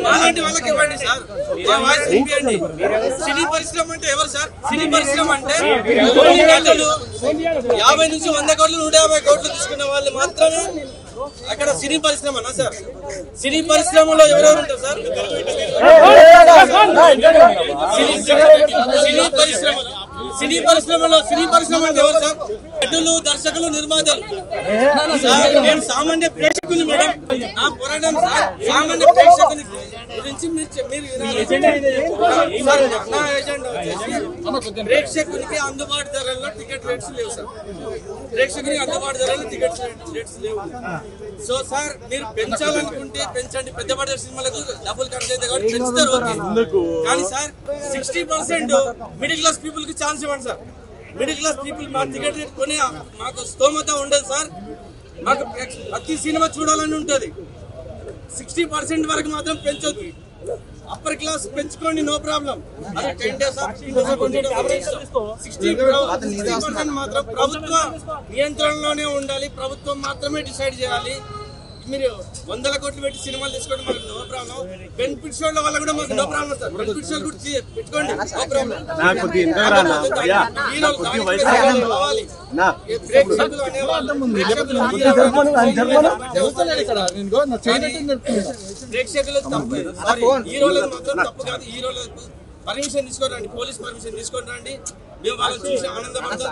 మాలాంటి వాళ్ళకి ఇవ్వండి సార్. సినీ పరిశ్రమ అంటే ఎవరు సార్? సినీ పరిశ్రమ అంటే 50 నుంచి 100 కోట్లు 150 కోట్లు తీసుకున్న వాళ్ళు మాత్రమే అక్కడ సినీ పరిశ్రమ అన్నా సార్. సినీ పరిశ్రమలో ఎవరెవరు ఉంటారు సార్? సినీ పరిశ్రమ అంటే ఎవరు సార్? నటులు, దర్శకులు, నిర్మాతలు. నేను సామాన్య ప్రేక్షకుని మేడం. నా పోరాటం సార్ సామాన్య ప్రేక్షకుని గురించి ప్రేక్షకునికి అందుబాటు ధరల్లో టికెట్ రేట్స్ లేవు సార్. ప్రేక్షకునికి అందుబాటు ధరల్లో టికెట్ రేట్స్ లేవు. సో సార్ మీరు పెంచాలనుకుంటే పెంచండి. పెద్ద పడే సినిమాలకు డబ్బులు ఖర్చు అయితే కాబట్టి పెంచుతారు ఓకే. కానీ సార్ 60% మిడిల్ క్లాస్ పీపుల్ కి ఛాన్స్ ఇవ్వండి సార్. మిడిల్ క్లాస్ పీపుల్ మా టికెట్ రేట్ కొని మాకు స్తోమత ఉండదు సార్. మాకు ప్రతి సినిమా చూడాలని ఉంటుంది. 60% వరకు మాత్రం పెంచొద్దు. అప్పర్ క్లాస్ పెంచుకోండి, నో ప్రాబ్లం. అది 10 days 60% మాత్రం ప్రభుత్వ నియంత్రణలోనే ఉండాలి. ప్రభుత్వం మాత్రమే డిసైడ్ చేయాలి. మీరు 100 కోట్లు పెట్టి సినిమాలు తీసుకోండి, మనకు నో ప్రాబ్లం. బెనిఫిట్ షోల వల్ల కూడా మాకు నో ప్రాబ్లం సార్. బెనిఫిట్ షోలు కూడా పెట్టుకోండి, నో ప్రాబ్లం. ప్రేక్షకులు తప్పు, హీరోలకు మాత్రం తప్పు కాదు. హీరోలకు పర్మిషన్ తీసుకోరండి, పోలీస్ పర్మిషన్ తీసుకోరండి. మేము వాళ్ళని చూసి ఆనందపడతాం.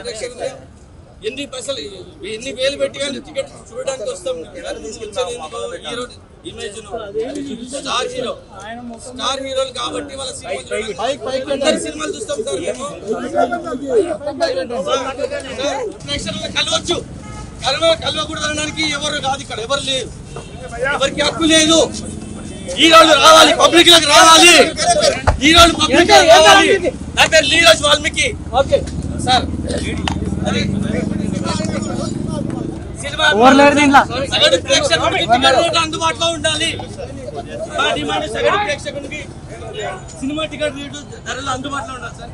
ప్రేక్షకులు ఎన్ని పైసలు ఎన్ని వేలు పెట్టి కానీ టికెట్ చూడడానికి వస్తాం. హీరో ఇమేజ్ స్టార్ హీరోలు కాబట్టి వాళ్ళ సినిమాలు చూస్తాం సార్. మేము ప్రేక్షకులను కలవచ్చు, కలవకూడదు అనడానికి ఎవరు కాదు, ఇక్కడ ఎవరు లేరు, ఎవరికి హక్కు లేదు. హీరోలు రావాలి, పబ్లిక్ లకు రావాలి, హీరోలు పబ్లిక్ రావాలి. నా పేరు నీరజ్ వాల్మీకి సార్. సగటు ప్రేక్షకునికి టికెట్ రేట్ అందుబాటులో ఉండాలి. మా డిమాండ్ సగటు ప్రేక్షకునికి సినిమా టికెట్ రేటు ధరలు అందుబాటులో ఉండాలి సార్.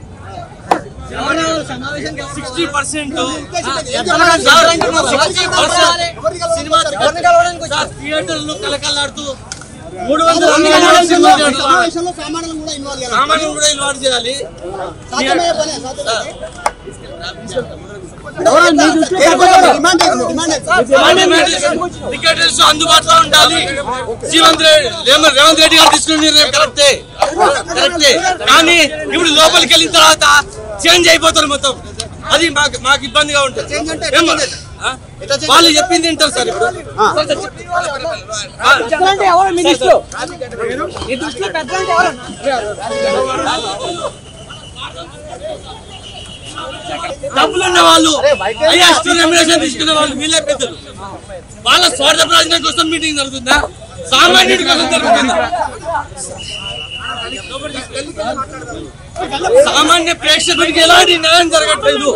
60% సినిమా థియేటర్లు కలకలాడుతూ 300 సామాన్యులు కూడా ఇన్వాల్వ్ చేయాలి. టికెట్స్ అందుబాటులో ఉండాలి. రేవంత్ రెడ్డి గారు తీసుకున్న నిర్ణయం కరెక్టే. కానీ ఇప్పుడు లోపలికి వెళ్ళిన తర్వాత చేంజ్ అయిపోతారు మొత్తం. అది మాకు ఇబ్బందిగా ఉంటుంది. వాళ్ళు చెప్పింది తింటారు సార్. ఇప్పుడు డబ్బులున్న వాళ్ళు, ఐఎస్టీ రెమ్యునరేషన్ తీసుకునే వాళ్ళు వీళ్ళే పెద్దలు. వాళ్ళ స్వార్థ ప్రయోజనం కోసం మీటింగ్ జరుగుతుందా? సామాన్యుడి కోసం జరుగుతుందా? సామాన్య ప్రేక్షకుడికి ఎలాంటి న్యాయం జరగట్లేదు.